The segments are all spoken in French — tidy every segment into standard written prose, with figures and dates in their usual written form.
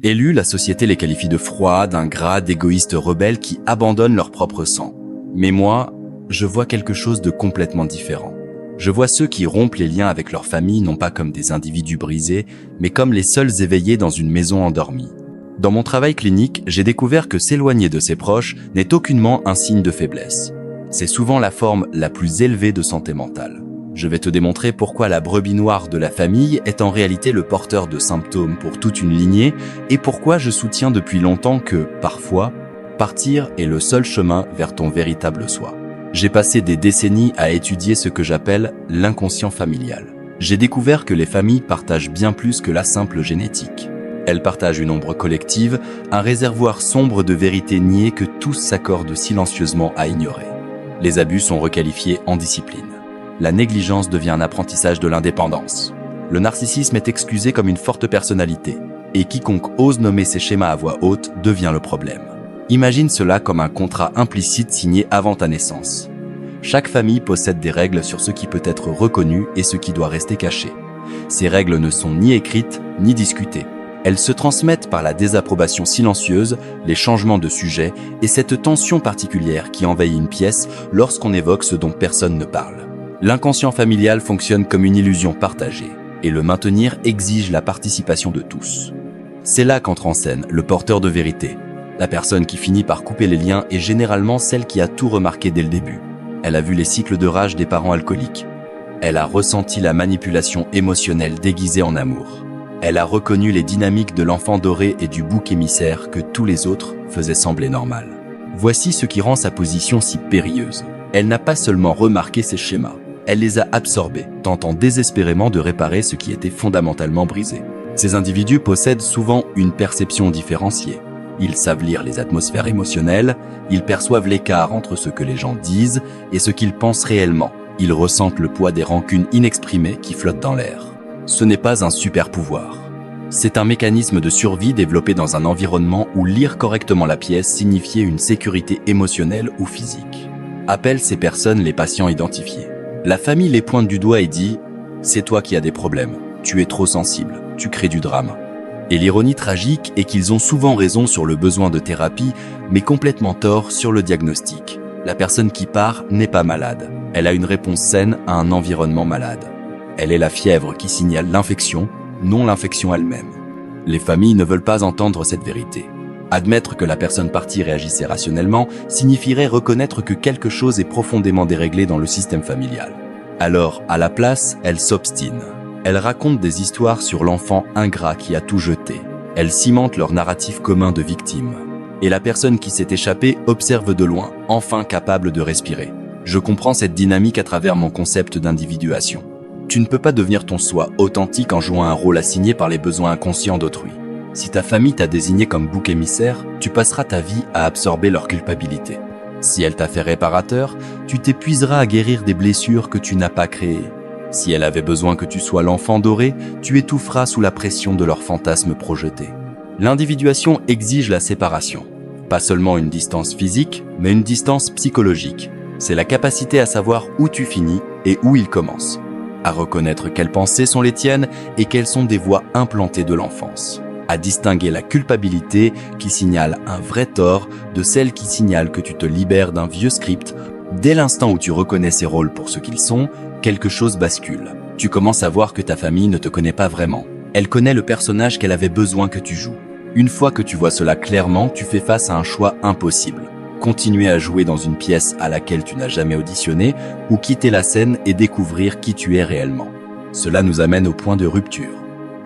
Élus, la société les qualifie de froids, d'ingrats, d'égoïstes rebelles qui abandonnent leur propre sang. Mais moi, je vois quelque chose de complètement différent. Je vois ceux qui rompent les liens avec leur famille non pas comme des individus brisés, mais comme les seuls éveillés dans une maison endormie. Dans mon travail clinique, j'ai découvert que s'éloigner de ses proches n'est aucunement un signe de faiblesse. C'est souvent la forme la plus élevée de santé mentale. Je vais te démontrer pourquoi la brebis noire de la famille est en réalité le porteur de symptômes pour toute une lignée et pourquoi je soutiens depuis longtemps que, parfois, partir est le seul chemin vers ton véritable soi. J'ai passé des décennies à étudier ce que j'appelle l'inconscient familial. J'ai découvert que les familles partagent bien plus que la simple génétique. Elles partagent une ombre collective, un réservoir sombre de vérités niées que tous s'accordent silencieusement à ignorer. Les abus sont requalifiés en discipline. La négligence devient un apprentissage de l'indépendance. Le narcissisme est excusé comme une forte personnalité, et quiconque ose nommer ses schémas à voix haute devient le problème. Imagine cela comme un contrat implicite signé avant ta naissance. Chaque famille possède des règles sur ce qui peut être reconnu et ce qui doit rester caché. Ces règles ne sont ni écrites ni discutées. Elles se transmettent par la désapprobation silencieuse, les changements de sujet et cette tension particulière qui envahit une pièce lorsqu'on évoque ce dont personne ne parle. L'inconscient familial fonctionne comme une illusion partagée, et le maintenir exige la participation de tous. C'est là qu'entre en scène le porteur de vérité. La personne qui finit par couper les liens est généralement celle qui a tout remarqué dès le début. Elle a vu les cycles de rage des parents alcooliques. Elle a ressenti la manipulation émotionnelle déguisée en amour. Elle a reconnu les dynamiques de l'enfant doré et du bouc émissaire que tous les autres faisaient sembler normal. Voici ce qui rend sa position si périlleuse. Elle n'a pas seulement remarqué ces schémas, elle les a absorbés, tentant désespérément de réparer ce qui était fondamentalement brisé. Ces individus possèdent souvent une perception différenciée. Ils savent lire les atmosphères émotionnelles, ils perçoivent l'écart entre ce que les gens disent et ce qu'ils pensent réellement. Ils ressentent le poids des rancunes inexprimées qui flottent dans l'air. Ce n'est pas un super pouvoir. C'est un mécanisme de survie développé dans un environnement où lire correctement la pièce signifiait une sécurité émotionnelle ou physique. Appelle ces personnes les patients identifiés. La famille les pointe du doigt et dit « C'est toi qui as des problèmes, tu es trop sensible, tu crées du drame ». Et l'ironie tragique est qu'ils ont souvent raison sur le besoin de thérapie, mais complètement tort sur le diagnostic. La personne qui part n'est pas malade. Elle a une réponse saine à un environnement malade. Elle est la fièvre qui signale l'infection, non l'infection elle-même. Les familles ne veulent pas entendre cette vérité. Admettre que la personne partie réagissait rationnellement signifierait reconnaître que quelque chose est profondément déréglé dans le système familial. Alors, à la place, elle s'obstine. Elle raconte des histoires sur l'enfant ingrat qui a tout jeté. Elle cimente leur narratif commun de victime. Et la personne qui s'est échappée observe de loin, enfin capable de respirer. Je comprends cette dynamique à travers mon concept d'individuation. Tu ne peux pas devenir ton soi authentique en jouant un rôle assigné par les besoins inconscients d'autrui. Si ta famille t'a désigné comme bouc émissaire, tu passeras ta vie à absorber leur culpabilité. Si elle t'a fait réparateur, tu t'épuiseras à guérir des blessures que tu n'as pas créées. Si elle avait besoin que tu sois l'enfant doré, tu étoufferas sous la pression de leurs fantasmes projetés. L'individuation exige la séparation. Pas seulement une distance physique, mais une distance psychologique. C'est la capacité à savoir où tu finis et où il commence. À reconnaître quelles pensées sont les tiennes et quelles sont des voies implantées de l'enfance. À distinguer la culpabilité qui signale un vrai tort de celle qui signale que tu te libères d'un vieux script. Dès l'instant où tu reconnais ces rôles pour ce qu'ils sont, quelque chose bascule. Tu commences à voir que ta famille ne te connaît pas vraiment. Elle connaît le personnage qu'elle avait besoin que tu joues. Une fois que tu vois cela clairement, tu fais face à un choix impossible. Continuer à jouer dans une pièce à laquelle tu n'as jamais auditionné ou quitter la scène et découvrir qui tu es réellement. Cela nous amène au point de rupture.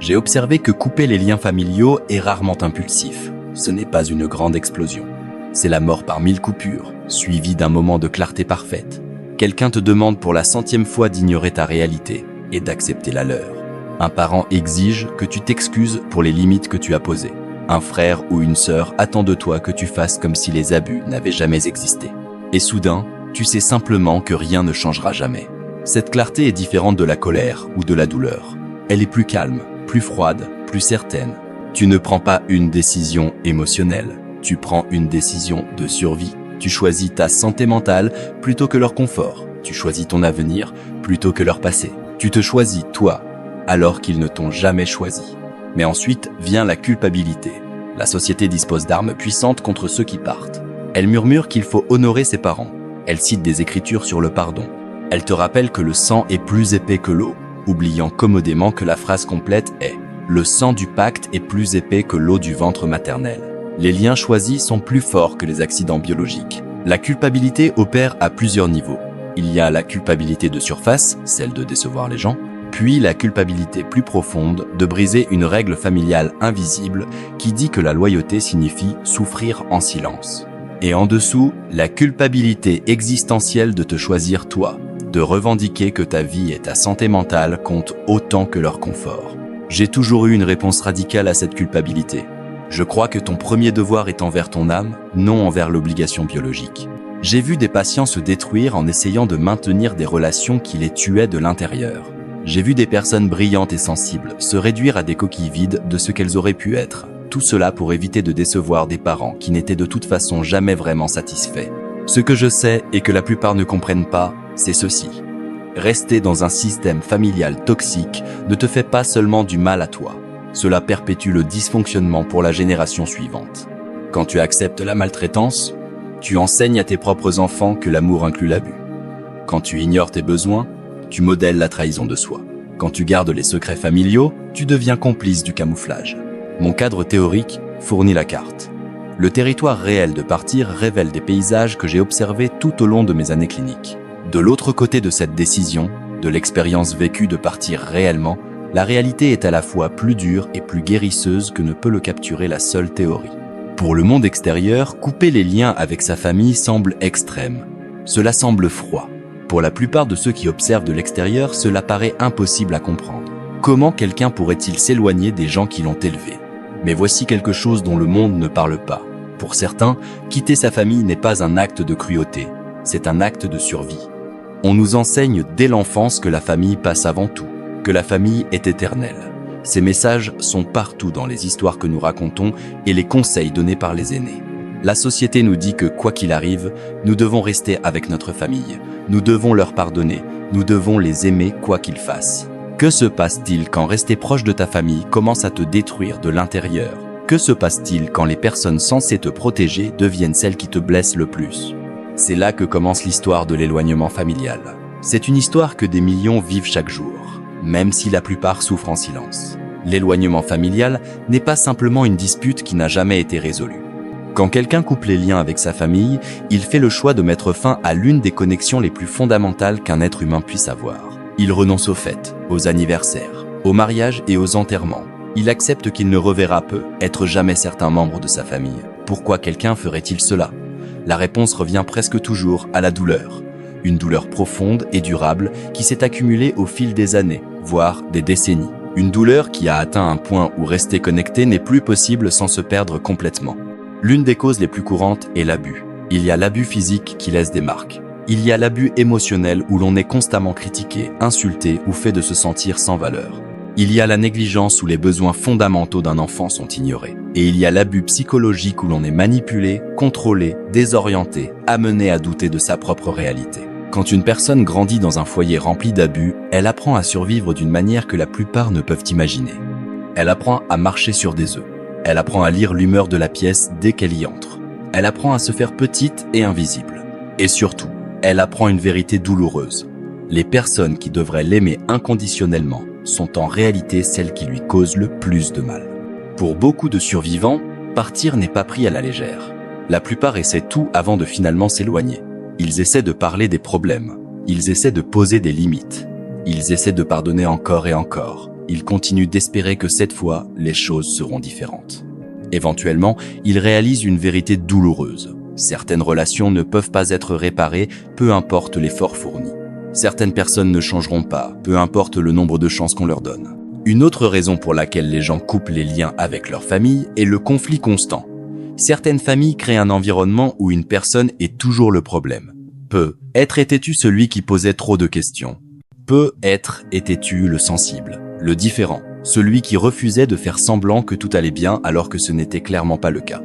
J'ai observé que couper les liens familiaux est rarement impulsif. Ce n'est pas une grande explosion. C'est la mort par 1000 coupures, suivie d'un moment de clarté parfaite. Quelqu'un te demande pour la 100e fois d'ignorer ta réalité et d'accepter la leur. Un parent exige que tu t'excuses pour les limites que tu as posées. Un frère ou une sœur attend de toi que tu fasses comme si les abus n'avaient jamais existé. Et soudain, tu sais simplement que rien ne changera jamais. Cette clarté est différente de la colère ou de la douleur. Elle est plus calme, plus froide, plus certaine. Tu ne prends pas une décision émotionnelle, tu prends une décision de survie. Tu choisis ta santé mentale plutôt que leur confort. Tu choisis ton avenir plutôt que leur passé. Tu te choisis toi, alors qu'ils ne t'ont jamais choisi. Mais ensuite vient la culpabilité. La société dispose d'armes puissantes contre ceux qui partent. Elle murmure qu'il faut honorer ses parents. Elle cite des écritures sur le pardon. Elle te rappelle que le sang est plus épais que l'eau, oubliant commodément que la phrase complète est « Le sang du pacte est plus épais que l'eau du ventre maternel ». Les liens choisis sont plus forts que les accidents biologiques. La culpabilité opère à plusieurs niveaux. Il y a la culpabilité de surface, celle de décevoir les gens, puis la culpabilité plus profonde de briser une règle familiale invisible qui dit que la loyauté signifie souffrir en silence. Et en dessous, la culpabilité existentielle de te choisir toi, de revendiquer que ta vie et ta santé mentale comptent autant que leur confort. J'ai toujours eu une réponse radicale à cette culpabilité. Je crois que ton premier devoir est envers ton âme, non envers l'obligation biologique. J'ai vu des patients se détruire en essayant de maintenir des relations qui les tuaient de l'intérieur. J'ai vu des personnes brillantes et sensibles se réduire à des coquilles vides de ce qu'elles auraient pu être. Tout cela pour éviter de décevoir des parents qui n'étaient de toute façon jamais vraiment satisfaits. Ce que je sais et que la plupart ne comprennent pas, c'est ceci. Rester dans un système familial toxique ne te fait pas seulement du mal à toi. Cela perpétue le dysfonctionnement pour la génération suivante. Quand tu acceptes la maltraitance, tu enseignes à tes propres enfants que l'amour inclut l'abus. Quand tu ignores tes besoins, tu modèles la trahison de soi. Quand tu gardes les secrets familiaux, tu deviens complice du camouflage. Mon cadre théorique fournit la carte. Le territoire réel de partir révèle des paysages que j'ai observés tout au long de mes années cliniques. De l'autre côté de cette décision, de l'expérience vécue de partir réellement, la réalité est à la fois plus dure et plus guérisseuse que ne peut le capturer la seule théorie. Pour le monde extérieur, couper les liens avec sa famille semble extrême. Cela semble froid. Pour la plupart de ceux qui observent de l'extérieur, cela paraît impossible à comprendre. Comment quelqu'un pourrait-il s'éloigner des gens qui l'ont élevé ? Mais voici quelque chose dont le monde ne parle pas. Pour certains, quitter sa famille n'est pas un acte de cruauté, c'est un acte de survie. On nous enseigne dès l'enfance que la famille passe avant tout, que la famille est éternelle. Ces messages sont partout dans les histoires que nous racontons et les conseils donnés par les aînés. La société nous dit que quoi qu'il arrive, nous devons rester avec notre famille. Nous devons leur pardonner. Nous devons les aimer quoi qu'ils fassent. Que se passe-t-il quand rester proche de ta famille commence à te détruire de l'intérieur ? Que se passe-t-il quand les personnes censées te protéger deviennent celles qui te blessent le plus ? C'est là que commence l'histoire de l'éloignement familial. C'est une histoire que des millions vivent chaque jour, même si la plupart souffrent en silence. L'éloignement familial n'est pas simplement une dispute qui n'a jamais été résolue. Quand quelqu'un coupe les liens avec sa famille, il fait le choix de mettre fin à l'une des connexions les plus fondamentales qu'un être humain puisse avoir. Il renonce aux fêtes, aux anniversaires, aux mariages et aux enterrements. Il accepte qu'il ne reverra peu, être jamais certains membres de sa famille. Pourquoi quelqu'un ferait-il cela ? La réponse revient presque toujours à la douleur. Une douleur profonde et durable qui s'est accumulée au fil des années, voire des décennies. Une douleur qui a atteint un point où rester connecté n'est plus possible sans se perdre complètement. L'une des causes les plus courantes est l'abus. Il y a l'abus physique qui laisse des marques. Il y a l'abus émotionnel où l'on est constamment critiqué, insulté ou fait de se sentir sans valeur. Il y a la négligence où les besoins fondamentaux d'un enfant sont ignorés. Et il y a l'abus psychologique où l'on est manipulé, contrôlé, désorienté, amené à douter de sa propre réalité. Quand une personne grandit dans un foyer rempli d'abus, elle apprend à survivre d'une manière que la plupart ne peuvent imaginer. Elle apprend à marcher sur des œufs. Elle apprend à lire l'humeur de la pièce dès qu'elle y entre. Elle apprend à se faire petite et invisible. Et surtout, elle apprend une vérité douloureuse. Les personnes qui devraient l'aimer inconditionnellement sont en réalité celles qui lui causent le plus de mal. Pour beaucoup de survivants, partir n'est pas pris à la légère. La plupart essaient tout avant de finalement s'éloigner. Ils essaient de parler des problèmes. Ils essaient de poser des limites. Ils essaient de pardonner encore et encore. Ils continuent d'espérer que cette fois, les choses seront différentes. Éventuellement, ils réalisent une vérité douloureuse. Certaines relations ne peuvent pas être réparées, peu importe l'effort fourni. Certaines personnes ne changeront pas, peu importe le nombre de chances qu'on leur donne. Une autre raison pour laquelle les gens coupent les liens avec leur famille est le conflit constant. Certaines familles créent un environnement où une personne est toujours le problème. Peut-être étais-tu celui qui posait trop de questions. Peut-être étais-tu le sensible, le différent, celui qui refusait de faire semblant que tout allait bien alors que ce n'était clairement pas le cas.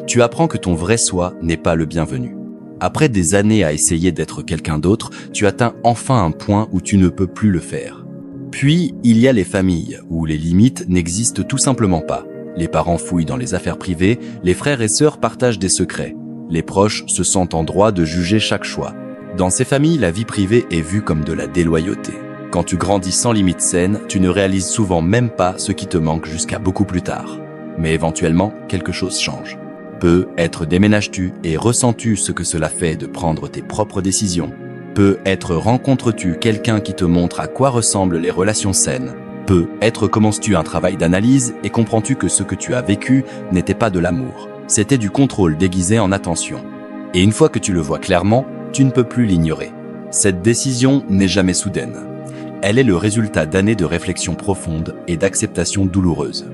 Tu apprends que ton vrai soi n'est pas le bienvenu. Après des années à essayer d'être quelqu'un d'autre, tu atteins enfin un point où tu ne peux plus le faire. Puis, il y a les familles, où les limites n'existent tout simplement pas. Les parents fouillent dans les affaires privées, les frères et sœurs partagent des secrets. Les proches se sentent en droit de juger chaque choix. Dans ces familles, la vie privée est vue comme de la déloyauté. Quand tu grandis sans limite saine, tu ne réalises souvent même pas ce qui te manque jusqu'à beaucoup plus tard. Mais éventuellement, quelque chose change. Peut-être déménages-tu et ressens-tu ce que cela fait de prendre tes propres décisions. Peut-être rencontres-tu quelqu'un qui te montre à quoi ressemblent les relations saines. Peut-être commences-tu un travail d'analyse et comprends-tu que ce que tu as vécu n'était pas de l'amour. C'était du contrôle déguisé en attention. Et une fois que tu le vois clairement, tu ne peux plus l'ignorer. Cette décision n'est jamais soudaine. Elle est le résultat d'années de réflexion profonde et d'acceptation douloureuse.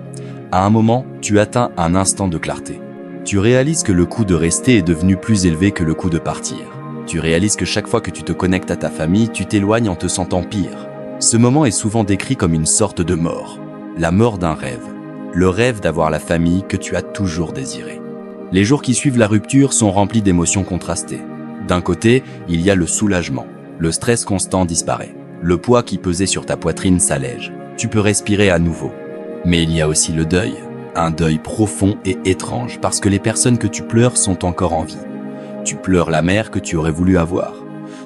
À un moment, tu atteins un instant de clarté. Tu réalises que le coût de rester est devenu plus élevé que le coût de partir. Tu réalises que chaque fois que tu te connectes à ta famille, tu t'éloignes en te sentant pire. Ce moment est souvent décrit comme une sorte de mort. La mort d'un rêve. Le rêve d'avoir la famille que tu as toujours désiré. Les jours qui suivent la rupture sont remplis d'émotions contrastées. D'un côté, il y a le soulagement. Le stress constant disparaît. Le poids qui pesait sur ta poitrine s'allège. Tu peux respirer à nouveau. Mais il y a aussi le deuil. Un deuil profond et étrange parce que les personnes que tu pleures sont encore en vie. Tu pleures la mère que tu aurais voulu avoir.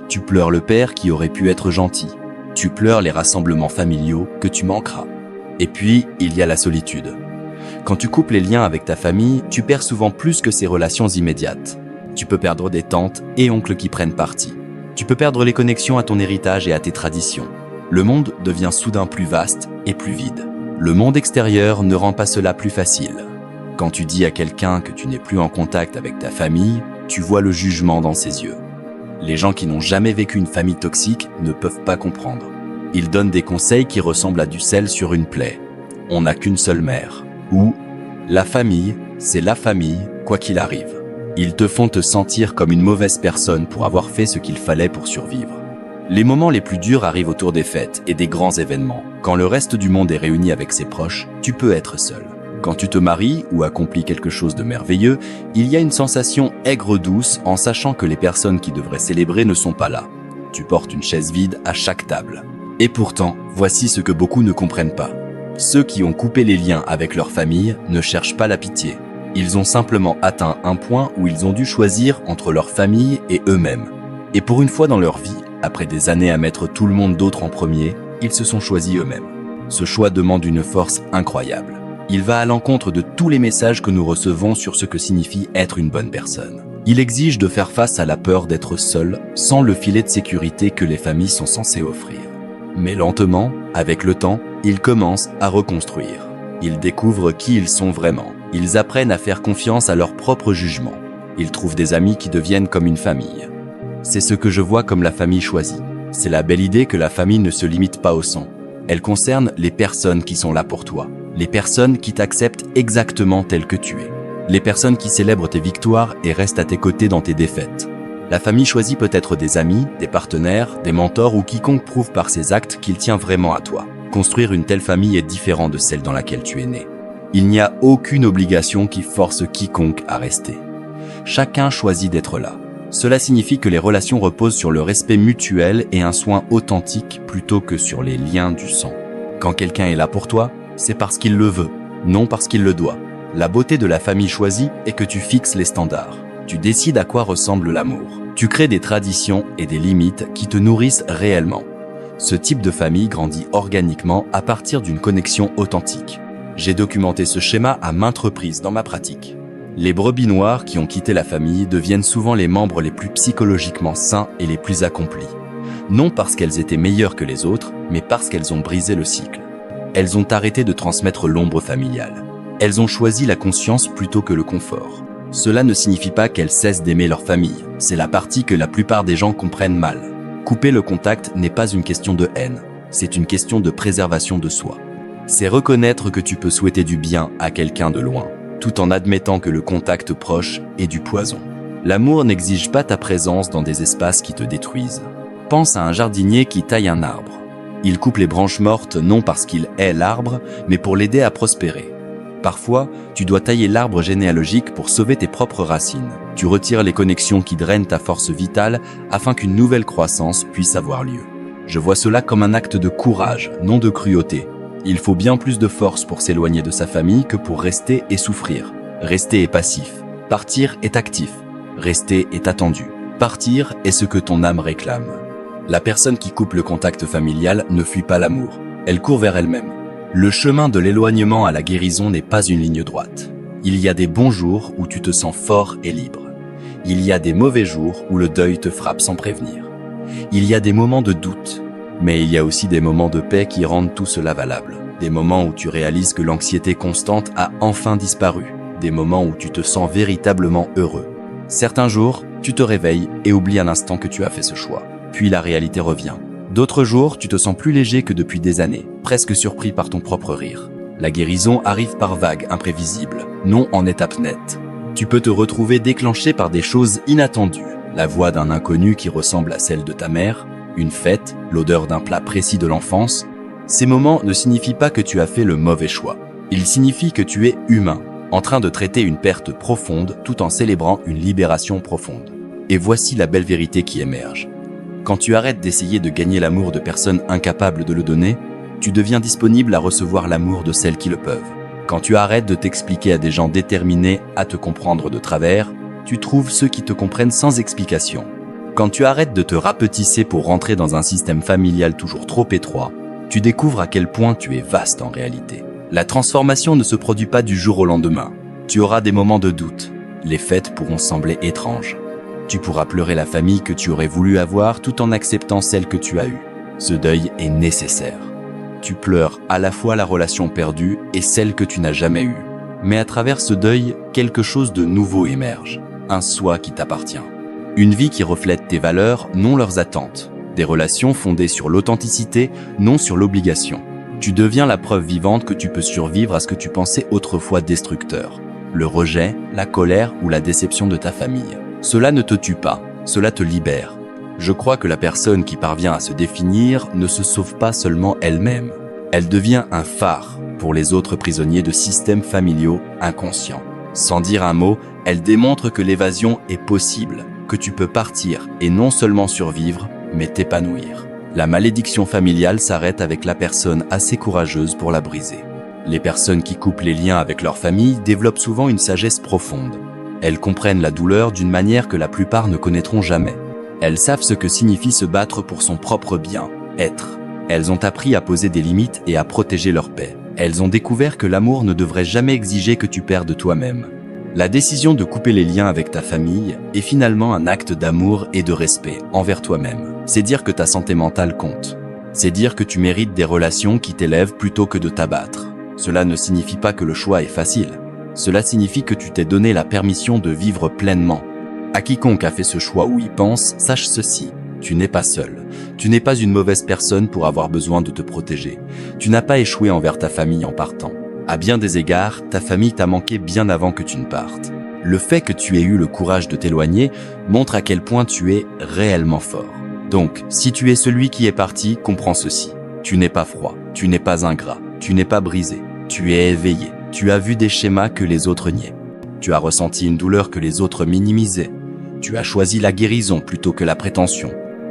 Tu pleures le père qui aurait pu être gentil. Tu pleures les rassemblements familiaux que tu manqueras. Et puis, il y a la solitude. Quand tu coupes les liens avec ta famille, tu perds souvent plus que ces relations immédiates. Tu peux perdre des tantes et oncles qui prennent parti. Tu peux perdre les connexions à ton héritage et à tes traditions. Le monde devient soudain plus vaste et plus vide. Le monde extérieur ne rend pas cela plus facile. Quand tu dis à quelqu'un que tu n'es plus en contact avec ta famille, tu vois le jugement dans ses yeux. Les gens qui n'ont jamais vécu une famille toxique ne peuvent pas comprendre. Ils donnent des conseils qui ressemblent à du sel sur une plaie. On n'a qu'une seule mère. Ou la famille, c'est la famille, quoi qu'il arrive. Ils te font te sentir comme une mauvaise personne pour avoir fait ce qu'il fallait pour survivre. Les moments les plus durs arrivent autour des fêtes et des grands événements. Quand le reste du monde est réuni avec ses proches, tu peux être seul. Quand tu te maries ou accomplis quelque chose de merveilleux, il y a une sensation aigre-douce en sachant que les personnes qui devraient célébrer ne sont pas là. Tu portes une chaise vide à chaque table. Et pourtant, voici ce que beaucoup ne comprennent pas. Ceux qui ont coupé les liens avec leur famille ne cherchent pas la pitié. Ils ont simplement atteint un point où ils ont dû choisir entre leur famille et eux-mêmes. Et pour une fois dans leur vie, après des années à mettre tout le monde d'autre en premier, ils se sont choisis eux-mêmes. Ce choix demande une force incroyable. Il va à l'encontre de tous les messages que nous recevons sur ce que signifie être une bonne personne. Il exige de faire face à la peur d'être seul, sans le filet de sécurité que les familles sont censées offrir. Mais lentement, avec le temps, ils commencent à reconstruire. Ils découvrent qui ils sont vraiment. Ils apprennent à faire confiance à leur propre jugement. Ils trouvent des amis qui deviennent comme une famille. C'est ce que je vois comme la famille choisie. C'est la belle idée que la famille ne se limite pas au sang. Elle concerne les personnes qui sont là pour toi. Les personnes qui t'acceptent exactement tel que tu es. Les personnes qui célèbrent tes victoires et restent à tes côtés dans tes défaites. La famille choisie peut être des amis, des partenaires, des mentors ou quiconque prouve par ses actes qu'il tient vraiment à toi. Construire une telle famille est différent de celle dans laquelle tu es né. Il n'y a aucune obligation qui force quiconque à rester. Chacun choisit d'être là. Cela signifie que les relations reposent sur le respect mutuel et un soin authentique plutôt que sur les liens du sang. Quand quelqu'un est là pour toi, c'est parce qu'il le veut, non parce qu'il le doit. La beauté de la famille choisie est que tu fixes les standards. Tu décides à quoi ressemble l'amour. Tu crées des traditions et des limites qui te nourrissent réellement. Ce type de famille grandit organiquement à partir d'une connexion authentique. J'ai documenté ce schéma à maintes reprises dans ma pratique. Les brebis noires qui ont quitté la famille deviennent souvent les membres les plus psychologiquement sains et les plus accomplis. Non parce qu'elles étaient meilleures que les autres, mais parce qu'elles ont brisé le cycle. Elles ont arrêté de transmettre l'ombre familiale. Elles ont choisi la conscience plutôt que le confort. Cela ne signifie pas qu'elles cessent d'aimer leur famille. C'est la partie que la plupart des gens comprennent mal. Couper le contact n'est pas une question de haine. C'est une question de préservation de soi. C'est reconnaître que tu peux souhaiter du bien à quelqu'un de loin, tout en admettant que le contact proche est du poison. L'amour n'exige pas ta présence dans des espaces qui te détruisent. Pense à un jardinier qui taille un arbre. Il coupe les branches mortes non parce qu'il hait l'arbre, mais pour l'aider à prospérer. Parfois, tu dois tailler l'arbre généalogique pour sauver tes propres racines. Tu retires les connexions qui drainent ta force vitale afin qu'une nouvelle croissance puisse avoir lieu. Je vois cela comme un acte de courage, non de cruauté. Il faut bien plus de force pour s'éloigner de sa famille que pour rester et souffrir. Rester est passif. Partir est actif. Rester est attendu. Partir est ce que ton âme réclame. La personne qui coupe le contact familial ne fuit pas l'amour. Elle court vers elle-même. Le chemin de l'éloignement à la guérison n'est pas une ligne droite. Il y a des bons jours où tu te sens fort et libre. Il y a des mauvais jours où le deuil te frappe sans prévenir. Il y a des moments de doute, mais il y a aussi des moments de paix qui rendent tout cela valable. Des moments où tu réalises que l'anxiété constante a enfin disparu. Des moments où tu te sens véritablement heureux. Certains jours, tu te réveilles et oublies un instant que tu as fait ce choix. Puis la réalité revient. D'autres jours, tu te sens plus léger que depuis des années, presque surpris par ton propre rire. La guérison arrive par vagues imprévisibles, non en étapes nettes. Tu peux te retrouver déclenché par des choses inattendues. La voix d'un inconnu qui ressemble à celle de ta mère, une fête, l'odeur d'un plat précis de l'enfance. Ces moments ne signifient pas que tu as fait le mauvais choix. Ils signifient que tu es humain, en train de traiter une perte profonde tout en célébrant une libération profonde. Et voici la belle vérité qui émerge. Quand tu arrêtes d'essayer de gagner l'amour de personnes incapables de le donner, tu deviens disponible à recevoir l'amour de celles qui le peuvent. Quand tu arrêtes de t'expliquer à des gens déterminés à te comprendre de travers, tu trouves ceux qui te comprennent sans explication. Quand tu arrêtes de te rapetisser pour rentrer dans un système familial toujours trop étroit, tu découvres à quel point tu es vaste en réalité. La transformation ne se produit pas du jour au lendemain. Tu auras des moments de doute. Les fêtes pourront sembler étranges. Tu pourras pleurer la famille que tu aurais voulu avoir tout en acceptant celle que tu as eue. Ce deuil est nécessaire. Tu pleures à la fois la relation perdue et celle que tu n'as jamais eue. Mais à travers ce deuil, quelque chose de nouveau émerge. Un soi qui t'appartient. Une vie qui reflète tes valeurs, non leurs attentes. Des relations fondées sur l'authenticité, non sur l'obligation. Tu deviens la preuve vivante que tu peux survivre à ce que tu pensais autrefois destructeur. Le rejet, la colère ou la déception de ta famille. Cela ne te tue pas, cela te libère. Je crois que la personne qui parvient à se définir ne se sauve pas seulement elle-même. Elle devient un phare pour les autres prisonniers de systèmes familiaux inconscients. Sans dire un mot, elle démontre que l'évasion est possible, que tu peux partir et non seulement survivre, mais t'épanouir. La malédiction familiale s'arrête avec la personne assez courageuse pour la briser. Les personnes qui coupent les liens avec leur famille développent souvent une sagesse profonde. Elles comprennent la douleur d'une manière que la plupart ne connaîtront jamais. Elles savent ce que signifie se battre pour son propre bien, être. Elles ont appris à poser des limites et à protéger leur paix. Elles ont découvert que l'amour ne devrait jamais exiger que tu perdes toi-même. La décision de couper les liens avec ta famille est finalement un acte d'amour et de respect envers toi-même. C'est dire que ta santé mentale compte. C'est dire que tu mérites des relations qui t'élèvent plutôt que de t'abattre. Cela ne signifie pas que le choix est facile. Cela signifie que tu t'es donné la permission de vivre pleinement. À quiconque a fait ce choix ou y pense, sache ceci. Tu n'es pas seul. Tu n'es pas une mauvaise personne pour avoir besoin de te protéger. Tu n'as pas échoué envers ta famille en partant. À bien des égards, ta famille t'a manqué bien avant que tu ne partes. Le fait que tu aies eu le courage de t'éloigner montre à quel point tu es réellement fort. Donc, si tu es celui qui est parti, comprends ceci. Tu n'es pas froid, tu n'es pas ingrat, tu n'es pas brisé, tu es éveillé. Tu as vu des schémas que les autres niaient. Tu as ressenti une douleur que les autres minimisaient. Tu as choisi la guérison plutôt que la prétention.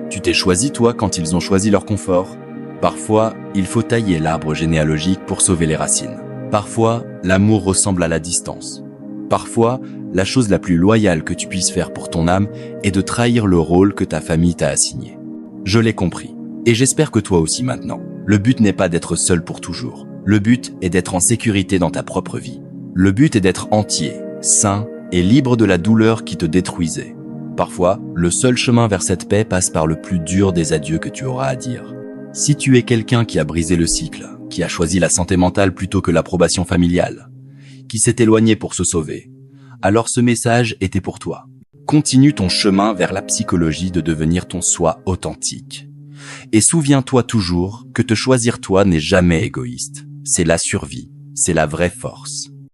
Tu t'es choisi toi quand ils ont choisi leur confort. Parfois, il faut tailler l'arbre généalogique pour sauver les racines. Parfois, l'amour ressemble à la distance. Parfois, la chose la plus loyale que tu puisses faire pour ton âme est de trahir le rôle que ta famille t'a assigné. Je l'ai compris. Et j'espère que toi aussi maintenant. Le but n'est pas d'être seul pour toujours. Le but est d'être en sécurité dans ta propre vie. Le but est d'être entier, sain et libre de la douleur qui te détruisait. Parfois, le seul chemin vers cette paix passe par le plus dur des adieux que tu auras à dire. Si tu es quelqu'un qui a brisé le cycle, qui a choisi la santé mentale plutôt que l'approbation familiale, qui s'est éloigné pour se sauver, alors ce message était pour toi. Continue ton chemin vers la psychologie de devenir ton soi authentique. Et souviens-toi toujours que te choisir toi n'est jamais égoïste. C'est la survie, c'est la vraie force.